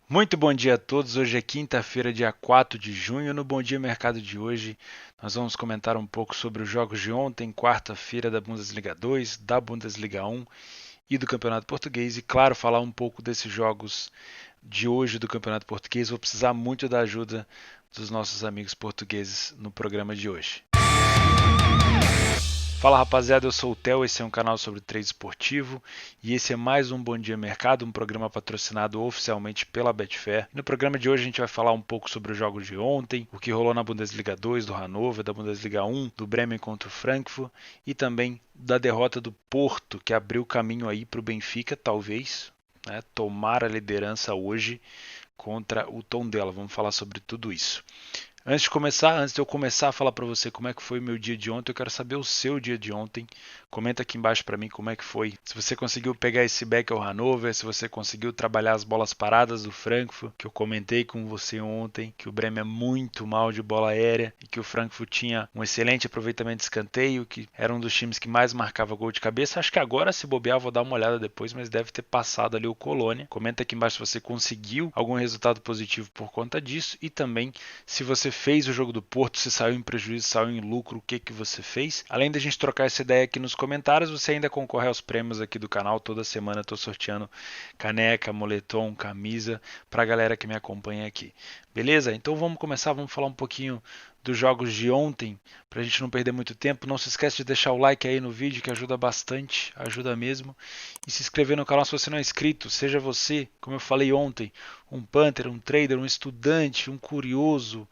Muito bom dia a todos. Hoje é quinta-feira, dia 4 de junho. No Bom Dia Mercado de hoje, nós vamos comentar um pouco sobre os jogos de ontem, quarta-feira da Bundesliga 2, da Bundesliga 1 e do Campeonato Português. E, claro, falar um pouco desses jogos de hoje do Campeonato Português. Vou precisar muito da ajuda dos nossos amigos portugueses no programa de hoje. Fala rapaziada, eu sou o Theo, esse é um canal sobre trade esportivo e esse é mais um Bom Dia Mercado, um programa patrocinado oficialmente pela Betfair. No programa de hoje a gente vai falar um pouco sobre os jogos de ontem, o que rolou na Bundesliga 2 do Hannover, da Bundesliga 1 do Bremen contra o Frankfurt e também da derrota do Porto, que abriu caminho aí para o Benfica, talvez, né, tomar a liderança hoje contra o Tondela. Vamos falar sobre tudo isso. Antes de eu começar a falar para você como é que foi o meu dia de ontem, eu quero saber o seu dia de ontem. Comenta aqui embaixo para mim como é que foi. Se você conseguiu pegar esse back ao Hannover, se você conseguiu trabalhar as bolas paradas do Frankfurt, que eu comentei com você ontem, que o Bremen é muito mal de bola aérea e que o Frankfurt tinha um excelente aproveitamento de escanteio, que era um dos times que mais marcava gol de cabeça. Acho que agora, se bobear, vou dar uma olhada depois, mas deve ter passado ali o Colônia. Comenta aqui embaixo se você conseguiu algum resultado positivo por conta disso e também se você fez o jogo do Porto, se saiu em prejuízo, saiu em lucro, o que que você fez. Além da gente trocar essa ideia aqui nos comentários, você ainda concorre aos prêmios aqui do canal. Toda semana estou sorteando caneca, moletom, camisa para a galera que me acompanha aqui. Beleza? Então vamos começar, vamos falar um pouquinho dos jogos de ontem, para a gente não perder muito tempo. Não se esquece de deixar o like aí no vídeo, que ajuda bastante, ajuda mesmo. E se inscrever no canal se você não é inscrito. Seja você, como eu falei ontem, um punter, um trader, um estudante, um curioso.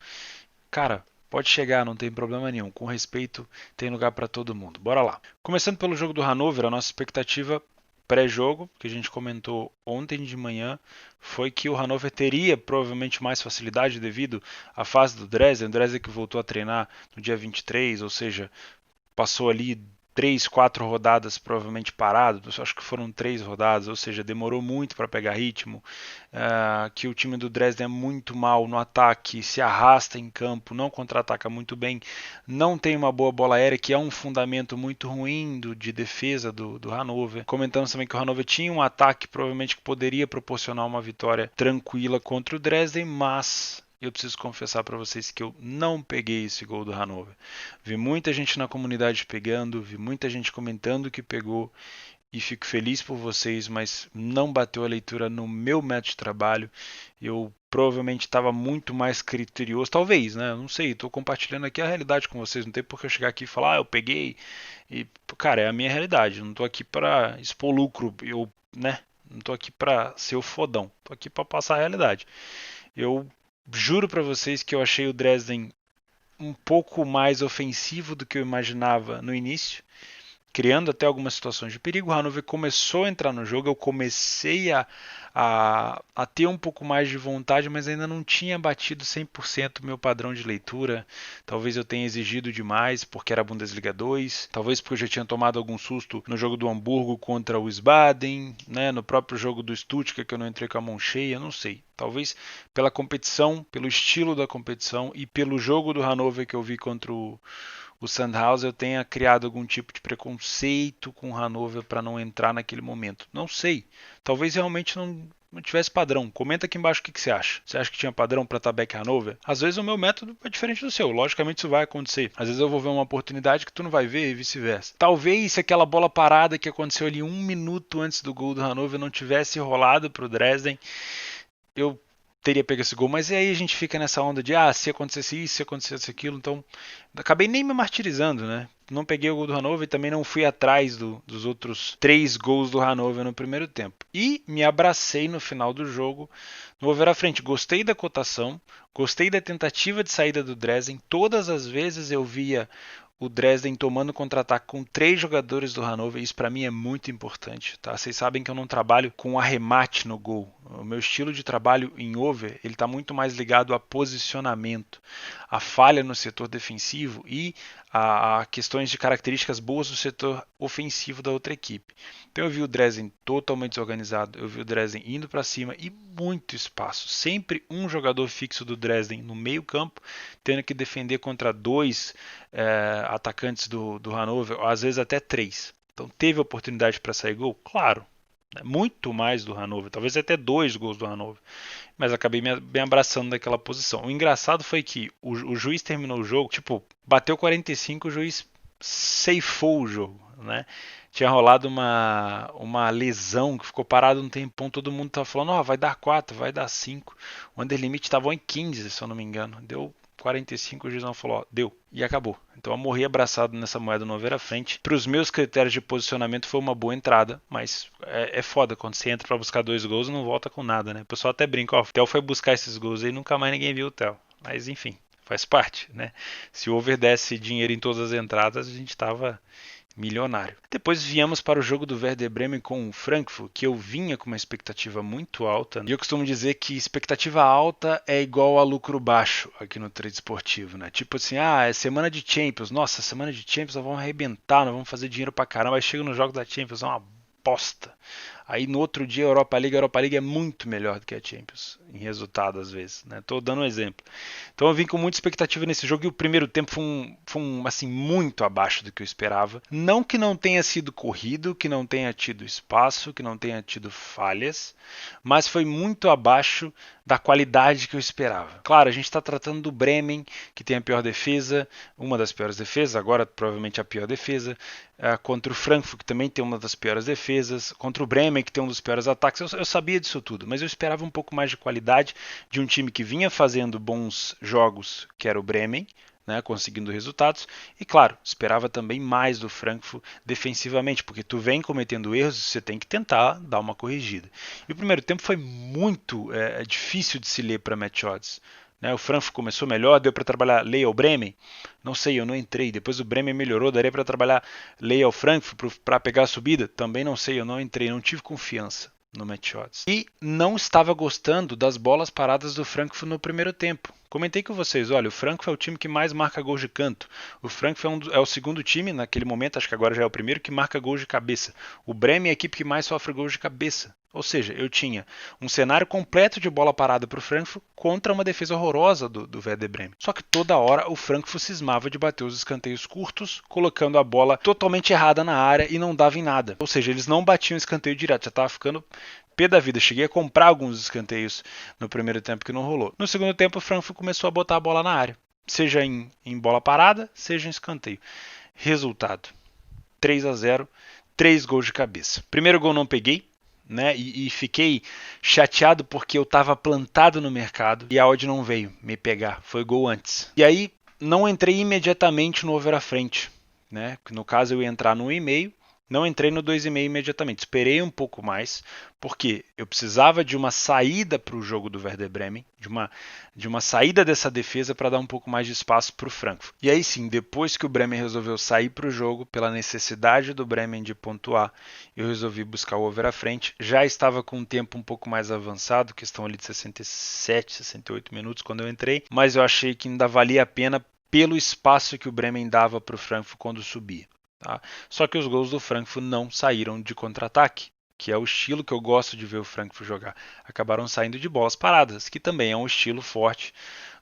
Cara, pode chegar, não tem problema nenhum. Com respeito, tem lugar para todo mundo. Bora lá. Começando pelo jogo do Hannover, a nossa expectativa pré-jogo, que a gente comentou ontem de manhã, foi que o Hannover teria provavelmente mais facilidade devido à fase do Dresden. O Dresden que voltou a treinar no dia 23, ou seja, passou ali 3, 4 rodadas provavelmente parado, acho que foram 3 rodadas, ou seja, demorou muito para pegar ritmo, que o time do Dresden é muito mal no ataque, se arrasta em campo, não contra-ataca muito bem, não tem uma boa bola aérea, que é um fundamento muito ruim de defesa do Hannover. Comentamos também que o Hannover tinha um ataque provavelmente que poderia proporcionar uma vitória tranquila contra o Dresden, mas eu preciso confessar para vocês que eu não peguei esse gol do Hannover. Vi muita gente na comunidade pegando, vi muita gente comentando que pegou e fico feliz por vocês, mas não bateu a leitura no meu método de trabalho. Eu provavelmente estava muito mais criterioso, talvez, né? Não sei, estou compartilhando aqui a realidade com vocês, não tem por que eu chegar aqui e falar, eu peguei. E, cara, é a minha realidade, não estou aqui para expor lucro, eu, né? Não estou aqui para ser o fodão, estou aqui para passar a realidade. Eu juro para vocês que eu achei o Dresden um pouco mais ofensivo do que eu imaginava no início, criando até algumas situações de perigo. O Hannover começou a entrar no jogo, eu comecei a ter um pouco mais de vontade, mas ainda não tinha batido 100% o meu padrão de leitura. Talvez eu tenha exigido demais porque era a Bundesliga 2, talvez porque eu já tinha tomado algum susto no jogo do Hamburgo contra o Wiesbaden, né, no próprio jogo do Stuttgart que eu não entrei com a mão cheia, não sei. Talvez pela competição, pelo estilo da competição e pelo jogo do Hannover que eu vi contra o Sandhausen, eu tenha criado algum tipo de preconceito com o Hannover para não entrar naquele momento. Não sei. Talvez realmente não tivesse padrão. Comenta aqui embaixo o que você acha. Você acha que tinha padrão para Tabeck Hannover? Às vezes o meu método é diferente do seu. Logicamente isso vai acontecer. Às vezes eu vou ver uma oportunidade que tu não vai ver e vice-versa. Talvez se aquela bola parada que aconteceu ali 1 minuto antes do gol do Hannover não tivesse rolado para o Dresden, eu teria pego esse gol, mas aí a gente fica nessa onda de se acontecesse isso, se acontecesse aquilo, então acabei nem me martirizando, né? Não peguei o gol do Hannover e também não fui atrás dos outros 3 gols do Hannover no primeiro tempo. E me abracei no final do jogo no over à frente. Gostei da cotação, gostei da tentativa de saída do Dresden. Todas as vezes eu via o Dresden tomando contra-ataque com 3 jogadores do Hannover, isso para mim é muito importante, tá? Vocês sabem que eu não trabalho com arremate no gol. O meu estilo de trabalho em over, ele está muito mais ligado a posicionamento, a falha no setor defensivo e a questões de características boas do setor ofensivo da outra equipe. Então eu vi o Dresden totalmente desorganizado, eu vi o Dresden indo para cima e muito espaço. Sempre um jogador fixo do Dresden no meio campo, tendo que defender contra 2 atacantes do Hannover, ou às vezes até 3. Então teve oportunidade para sair gol? Claro. né? Muito mais do Hannover, talvez até 2 gols do Hannover, mas acabei me abraçando daquela posição. O engraçado foi que o juiz terminou o jogo, tipo, bateu 45, o juiz ceifou o jogo, né? Tinha rolado uma lesão que ficou parado um tempão, todo mundo tava falando, ó, vai dar 4, vai dar 5. O under limit estava em 15, se eu não me engano. Deu 45, o juizão falou, ó, deu. E acabou. Então eu morri abraçado nessa moeda no over à frente. Para os meus critérios de posicionamento foi uma boa entrada, mas é foda. Quando você entra para buscar 2 gols, não volta com nada, né? O pessoal até brinca, ó, o Theo foi buscar esses gols aí e nunca mais ninguém viu o Theo. Mas enfim, faz parte, né? Se o over desse dinheiro em todas as entradas, a gente tava milionário. Depois viemos para o jogo do Werder Bremen com o Frankfurt, que eu vinha com uma expectativa muito alta. E eu costumo dizer que expectativa alta é igual a lucro baixo aqui no trade esportivo, né? Tipo assim, é semana de Champions. Nossa, semana de Champions nós vamos arrebentar, nós vamos fazer dinheiro pra caramba. Aí chega no jogo da Champions, é uma bosta. Aí no outro dia a Europa League é muito melhor do que a Champions, em resultado às vezes, né? Tô dando um exemplo. Então eu vim com muita expectativa nesse jogo e o primeiro tempo foi assim, muito abaixo do que eu esperava. Não que não tenha sido corrido, que não tenha tido espaço, que não tenha tido falhas, mas foi muito abaixo da qualidade que eu esperava. Claro, a gente está tratando do Bremen, que tem a pior defesa, uma das piores defesas, agora provavelmente a pior defesa, contra o Frankfurt, que também tem uma das piores defesas, contra o Bremen, que tem um dos piores ataques. Eu sabia disso tudo, mas eu esperava um pouco mais de qualidade de um time que vinha fazendo bons jogos, que era o Bremen, né, conseguindo resultados, e claro, esperava também mais do Frankfurt defensivamente, porque tu vem cometendo erros, você tem que tentar dar uma corrigida. E o primeiro tempo foi muito difícil de se ler para match odds. Né, o Frankfurt começou melhor, deu para trabalhar lei ao Bremen? Não sei, eu não entrei. Depois o Bremen melhorou, daria para trabalhar lei ao Frankfurt para pegar a subida? Também não sei, eu não entrei, não tive confiança no match odds. E não estava gostando das bolas paradas do Frankfurt no primeiro tempo. Comentei com vocês, olha, o Frankfurt é o time que mais marca gols de canto. O Frankfurt é o segundo time, naquele momento, acho que agora já é o primeiro, que marca gols de cabeça. O Bremen é a equipe que mais sofre gols de cabeça. Ou seja, eu tinha um cenário completo de bola parada para o Frankfurt contra uma defesa horrorosa do Werder Bremen. Só que toda hora o Frankfurt cismava de bater os escanteios curtos, colocando a bola totalmente errada na área e não dava em nada. Ou seja, eles não batiam escanteio direto, já estava ficando pé da vida. Cheguei a comprar alguns escanteios no primeiro tempo que não rolou. No segundo tempo o Frankfurt começou a botar a bola na área, seja em bola parada, seja em escanteio. Resultado, 3-0, 3 gols de cabeça. Primeiro gol não peguei, né? E fiquei chateado porque eu estava plantado no mercado e a odd não veio me pegar, foi gol antes. E aí não entrei imediatamente no over à frente, né? No caso eu ia entrar no 1,5, não entrei no 2,5 imediatamente, esperei um pouco mais, porque eu precisava de uma saída para o jogo do Werder Bremen, de uma saída dessa defesa para dar um pouco mais de espaço para o Frankfurt. E aí sim, depois que o Bremen resolveu sair para o jogo, pela necessidade do Bremen de pontuar, eu resolvi buscar o over à frente. Já estava com um tempo um pouco mais avançado, questão ali de 67, 68 minutos quando eu entrei, mas eu achei que ainda valia a pena pelo espaço que o Bremen dava para o Frankfurt quando subia. Tá? Só que os gols do Frankfurt não saíram de contra-ataque, que é o estilo que eu gosto de ver o Frankfurt jogar. Acabaram saindo de bolas paradas, que também é um estilo forte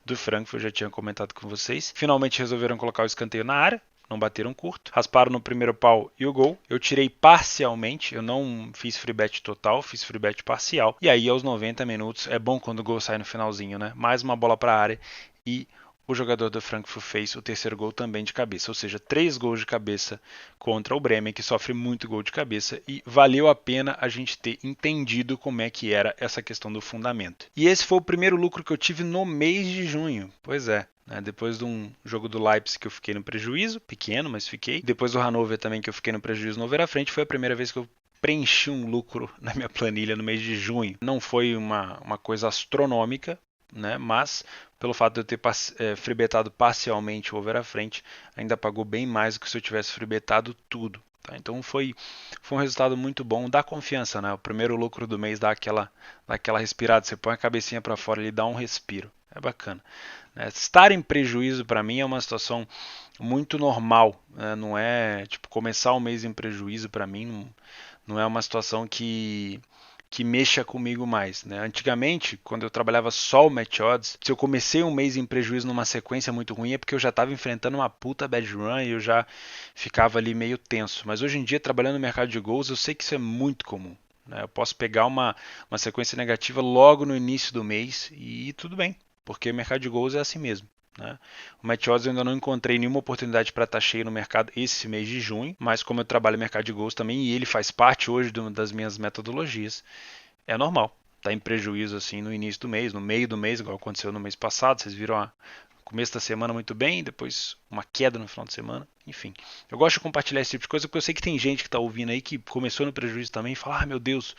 do Frankfurt, eu já tinha comentado com vocês. Finalmente resolveram colocar o escanteio na área, não bateram curto, rasparam no primeiro pau e o gol. Eu tirei parcialmente, eu não fiz free bet total, fiz free bet parcial. E aí aos 90 minutos, é bom quando o gol sai no finalzinho, né? Mais uma bola para a área e o jogador do Frankfurt fez o terceiro gol também de cabeça, ou seja, 3 gols de cabeça contra o Bremen, que sofre muito gol de cabeça, e valeu a pena a gente ter entendido como é que era essa questão do fundamento. E esse foi o primeiro lucro que eu tive no mês de junho, pois é. Depois de um jogo do Leipzig que eu fiquei no prejuízo, pequeno, mas fiquei. Depois do Hannover também que eu fiquei no prejuízo no over à frente, foi a primeira vez que eu preenchi um lucro na minha planilha no mês de junho. Não foi uma coisa astronômica, né? Mas pelo fato de eu ter freebetado parcialmente o over à frente, ainda pagou bem mais do que se eu tivesse freebetado tudo. Tá? Então foi um resultado muito bom, dá confiança, né? O primeiro lucro do mês dá aquela respirada, você põe a cabecinha para fora e dá um respiro, é bacana. Estar em prejuízo para mim é uma situação muito normal, né? Não é tipo começar o mês em prejuízo para mim, não é uma situação que mexa comigo mais. Né? Antigamente, quando eu trabalhava só o match odds, se eu comecei um mês em prejuízo numa sequência muito ruim é porque eu já estava enfrentando uma puta bad run e eu já ficava ali meio tenso. Mas hoje em dia, trabalhando no mercado de gols, eu sei que isso é muito comum. né? Eu posso pegar uma sequência negativa logo no início do mês e tudo bem, porque o mercado de gols é assim mesmo. Né? O Matt Odds eu ainda não encontrei nenhuma oportunidade para estar cheio no mercado esse mês de junho, mas como eu trabalho no mercado de gols também e ele faz parte hoje das minhas metodologias, é normal. Tá em prejuízo assim no início do mês, no meio do mês, igual aconteceu no mês passado. Vocês viram a começo da semana muito bem, depois uma queda no final de semana. Enfim, eu gosto de compartilhar esse tipo de coisa porque eu sei que tem gente que está ouvindo aí que começou no prejuízo também e fala: ah, meu Deus,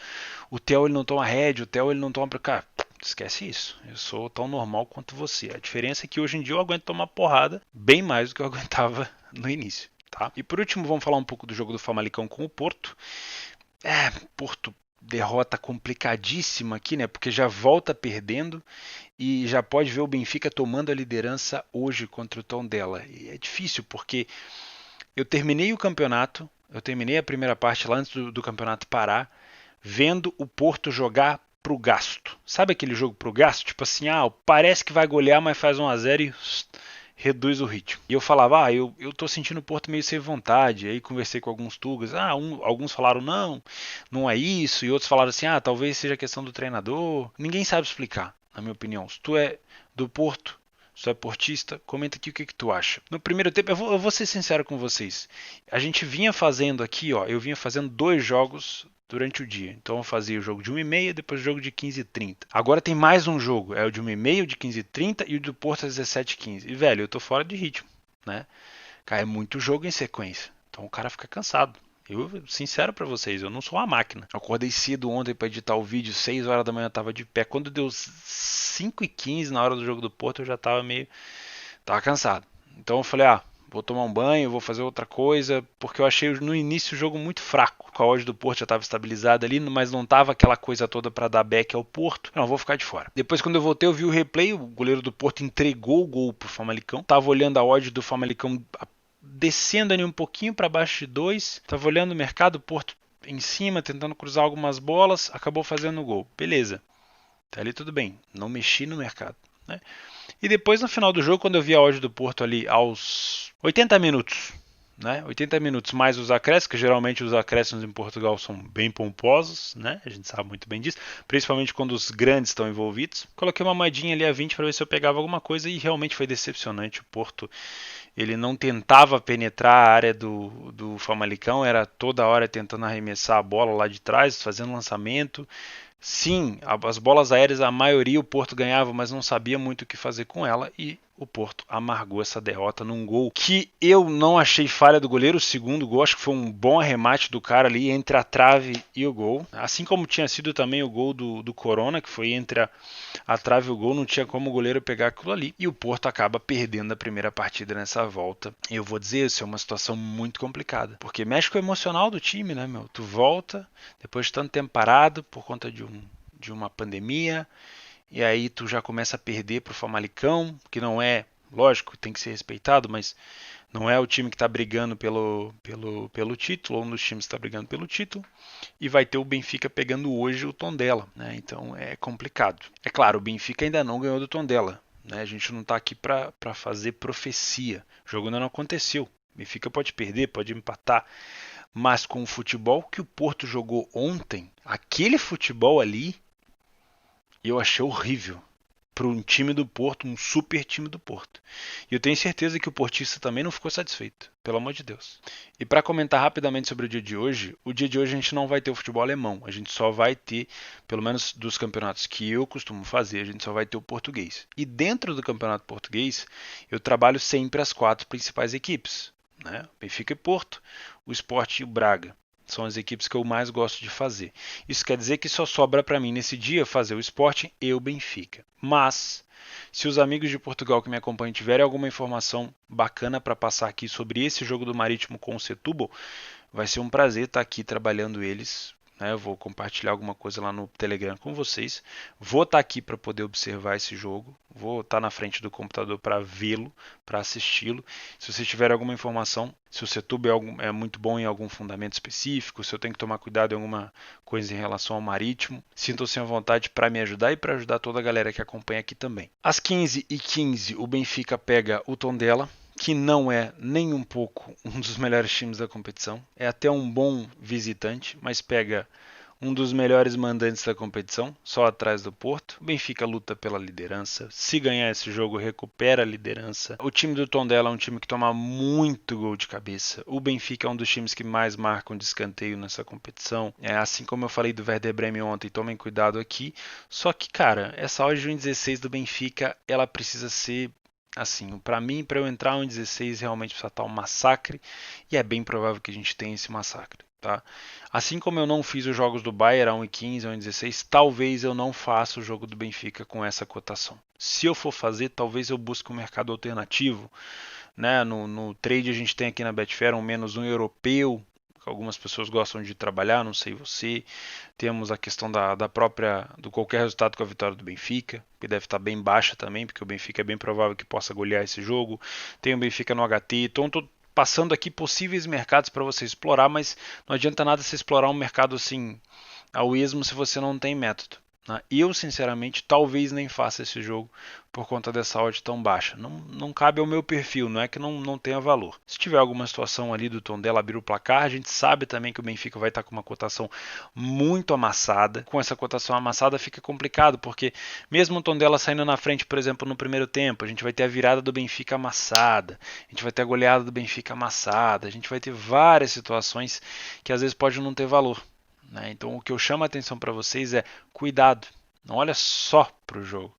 o Theo ele não toma head, o Theo ele não toma. Cara, esquece isso. Eu sou tão normal quanto você. A diferença é que hoje em dia eu aguento tomar porrada bem mais do que eu aguentava no início. Tá? E por último, vamos falar um pouco do jogo do Famalicão com o Porto. Porto derrota complicadíssima aqui, né? Porque já volta perdendo e já pode ver o Benfica tomando a liderança hoje contra o Tondela. E é difícil porque eu terminei o campeonato, eu terminei a primeira parte lá antes do campeonato parar, vendo o Porto jogar pro gasto. Sabe aquele jogo pro gasto? Tipo assim, parece que vai golear, mas faz 1 a 0 e reduz o ritmo. E eu falava, eu tô sentindo o Porto meio sem vontade. Aí conversei com alguns tugas, alguns falaram não é isso, e outros falaram assim, talvez seja questão do treinador. Ninguém sabe explicar, na minha opinião. Se tu é do Porto, se tu é portista, comenta aqui o que tu acha. No primeiro tempo, eu vou ser sincero com vocês. A gente vinha fazendo aqui, eu vinha fazendo 2 jogos durante o dia. Então eu fazia o jogo de 1h30, depois o jogo de 15h30. Agora tem mais um jogo, é o de 1h30, o de 15h30 e o do Porto às 17h15. E velho, eu tô fora de ritmo, né? Cara, é muito jogo em sequência. Então o cara fica cansado. Eu, sincero pra vocês, eu não sou uma máquina. Eu acordei cedo ontem pra editar o vídeo, 6 horas da manhã eu tava de pé. Quando deu 5h15 na hora do jogo do Porto, eu já tava tava cansado. Então eu falei, vou tomar um banho, vou fazer outra coisa, porque eu achei no início o jogo muito fraco. A odd do Porto já estava estabilizada ali, mas não estava aquela coisa toda para dar back ao Porto. Não, vou ficar de fora. Depois, quando eu voltei, eu vi o replay, o goleiro do Porto entregou o gol pro Famalicão. Tava olhando a odd do Famalicão descendo ali um pouquinho para baixo de 2. Tava olhando o mercado, o Porto em cima, tentando cruzar algumas bolas, acabou fazendo o gol. Beleza. Tá ali tudo bem. Não mexi no mercado, né? E depois, no final do jogo, quando eu vi a odd do Porto ali aos 80 minutos, né? 80 minutos mais os acréscimos, que geralmente os acréscimos em Portugal são bem pomposos, né? A gente sabe muito bem disso, principalmente quando os grandes estão envolvidos. Coloquei uma moedinha ali a 20 para ver se eu pegava alguma coisa e realmente foi decepcionante. O Porto, ele não tentava penetrar a área do Famalicão, era toda hora tentando arremessar a bola lá de trás, fazendo lançamento. Sim, as bolas aéreas, a maioria o Porto ganhava, mas não sabia muito o que fazer com ela e o Porto amargou essa derrota num gol que eu não achei falha do goleiro. O segundo gol, acho que foi um bom arremate do cara ali entre a trave e o gol. Assim como tinha sido também o gol do Corona, que foi entre a trave e o gol, não tinha como o goleiro pegar aquilo ali. E o Porto acaba perdendo a primeira partida nessa volta. E eu vou dizer, isso é uma situação muito complicada, porque mexe com o emocional do time, né, meu? Tu volta, depois de tanto tempo parado, por conta de uma pandemia, e aí tu já começa a perder pro Famalicão, que não é, lógico, tem que ser respeitado, mas não é o time que está brigando pelo título, ou um dos times que está brigando pelo título, e vai ter o Benfica pegando hoje o Tondela, né? Então é complicado. É claro, o Benfica ainda não ganhou do Tondela, né? A gente não está aqui para fazer profecia. O jogo ainda não aconteceu. O Benfica pode perder, pode empatar, mas com o futebol que o Porto jogou ontem, aquele futebol ali, eu achei horrível para um time do Porto, um super time do Porto. E eu tenho certeza que o portista também não ficou satisfeito, pelo amor de Deus. E para comentar rapidamente sobre o dia de hoje a gente não vai ter o futebol alemão, a gente só vai ter, pelo menos dos campeonatos que eu costumo fazer, a gente só vai ter o português. E dentro do campeonato português, eu trabalho sempre as 4 principais equipes, né? Benfica e Porto, o Sport e o Braga. São as equipes que eu mais gosto de fazer. Isso quer dizer que só sobra para mim nesse dia fazer o Sporting e o Benfica. Mas, se os amigos de Portugal que me acompanham tiverem alguma informação bacana para passar aqui sobre esse jogo do Marítimo com o Setúbal, vai ser um prazer estar aqui trabalhando eles. Eu vou compartilhar alguma coisa lá no Telegram com vocês. Vou estar aqui para poder observar esse jogo. Vou estar na frente do computador para vê-lo, para assisti-lo. Se vocês tiverem alguma informação, se o Setúbal é muito bom em algum fundamento específico, se eu tenho que tomar cuidado em alguma coisa em relação ao Marítimo, sintam-se à vontade para me ajudar e para ajudar toda a galera que acompanha aqui também. Às 15h15, o Benfica pega o Tondela, que não é nem um pouco um dos melhores times da competição. É até um bom visitante, mas pega um dos melhores mandantes da competição, só atrás do Porto. O Benfica luta pela liderança. Se ganhar esse jogo, recupera a liderança. O time do Tondela é um time que toma muito gol de cabeça. O Benfica é um dos times que mais marcam de escanteio nessa competição. Assim como eu falei do Werder Bremen ontem, tomem cuidado aqui. Só que, cara, essa odd de 1,16 do Benfica, ela precisa ser assim, para mim, para eu entrar em 16, realmente precisa estar um massacre, e é bem provável que a gente tenha esse massacre. Tá? Assim como eu não fiz os jogos do Bayern a 1,15, a 1,16, talvez eu não faça o jogo do Benfica com essa cotação. Se eu for fazer, talvez eu busque um mercado alternativo. Né? No trade a gente tem aqui na Betfair um -1 europeu, que algumas pessoas gostam de trabalhar, não sei você. Temos a questão da própria, do qualquer resultado com a vitória do Benfica, que deve estar bem baixa também, porque o Benfica é bem provável que possa golear esse jogo. Tem o Benfica no HT, então passando aqui possíveis mercados para você explorar, mas não adianta nada você explorar um mercado assim ao esmo se você não tem método. Né? Eu, sinceramente, talvez nem faça esse jogo por conta dessa odd tão baixa. Não cabe ao meu perfil, não é que não tenha valor. Se tiver alguma situação ali do Tondela abrir o placar, a gente sabe também que o Benfica vai estar com uma cotação muito amassada. Com essa cotação amassada fica complicado, porque mesmo o Tondela saindo na frente, por exemplo, no primeiro tempo, a gente vai ter a virada do Benfica amassada, a gente vai ter a goleada do Benfica amassada, a gente vai ter várias situações que às vezes pode não ter valor. Né? Então o que eu chamo a atenção para vocês é cuidado, não olha só para o jogo.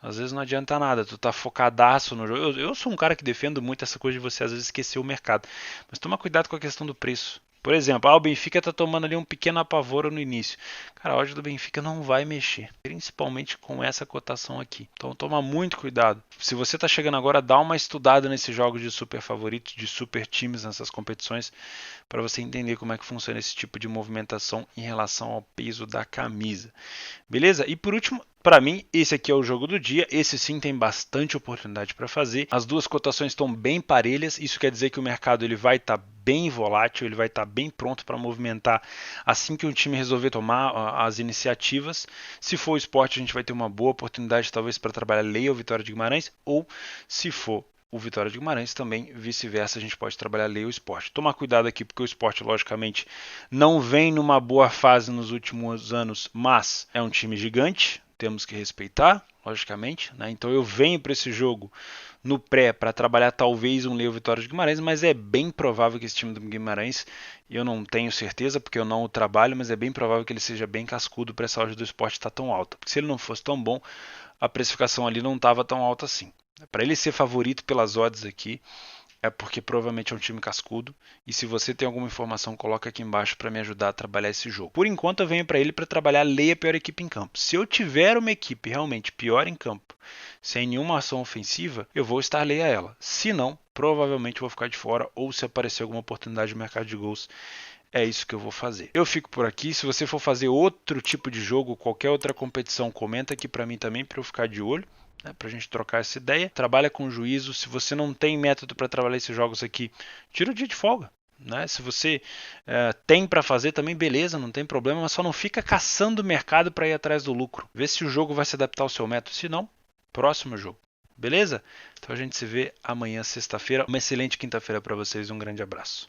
Às vezes não adianta nada, tu tá focadaço no jogo. Eu sou um cara que defendo muito essa coisa de você às vezes esquecer o mercado. Mas toma cuidado com a questão do preço. Por exemplo, o Benfica tá tomando ali um pequeno apavoro no início. Cara, a odd do Benfica não vai mexer, principalmente com essa cotação aqui. Então toma muito cuidado. Se você tá chegando agora, dá uma estudada nesses jogos de super favoritos, de super times nessas competições, para você entender como é que funciona esse tipo de movimentação em relação ao peso da camisa. Beleza? E por último, para mim, esse aqui é o jogo do dia. Esse sim tem bastante oportunidade para fazer. As duas cotações estão bem parelhas. Isso quer dizer que o mercado ele vai estar bem volátil, ele vai estar bem pronto para movimentar assim que o time resolver tomar as iniciativas. Se for o esporte, a gente vai ter uma boa oportunidade talvez para trabalhar Leia ou Vitória de Guimarães, ou se for o Vitória de Guimarães também, vice-versa, a gente pode trabalhar Leia ou esporte. Tomar cuidado aqui porque o esporte, logicamente, não vem numa boa fase nos últimos anos, mas é um time gigante, temos que respeitar, logicamente. Né? Então eu venho para esse jogo no pré para trabalhar talvez um Leia ou Vitória de Guimarães, mas é bem provável que esse time do Guimarães, eu não tenho certeza porque eu não o trabalho, mas é bem provável que ele seja bem cascudo para essa odd do esporte estar tão alta. Porque se ele não fosse tão bom, a precificação ali não estava tão alta assim. Para ele ser favorito pelas odds aqui, é porque provavelmente é um time cascudo. E se você tem alguma informação, coloca aqui embaixo para me ajudar a trabalhar esse jogo. Por enquanto eu venho para ele para trabalhar Leia a pior equipe em campo. Se eu tiver uma equipe realmente pior em campo, sem nenhuma ação ofensiva, eu vou estar Leia a ela. Se não, provavelmente vou ficar de fora ou se aparecer alguma oportunidade de mercado de gols, é isso que eu vou fazer. Eu fico por aqui. Se você for fazer outro tipo de jogo, qualquer outra competição, comenta aqui para mim também para eu ficar de olho. Né, para a gente trocar essa ideia. Trabalha com juízo. Se você não tem método para trabalhar esses jogos aqui, tira o dia de folga. Né? Se você tem para fazer também, beleza, não tem problema, mas só não fica caçando o mercado para ir atrás do lucro. Vê se o jogo vai se adaptar ao seu método. Se não, próximo jogo. Beleza? Então a gente se vê amanhã, sexta-feira. Uma excelente quinta-feira para vocês. Um grande abraço.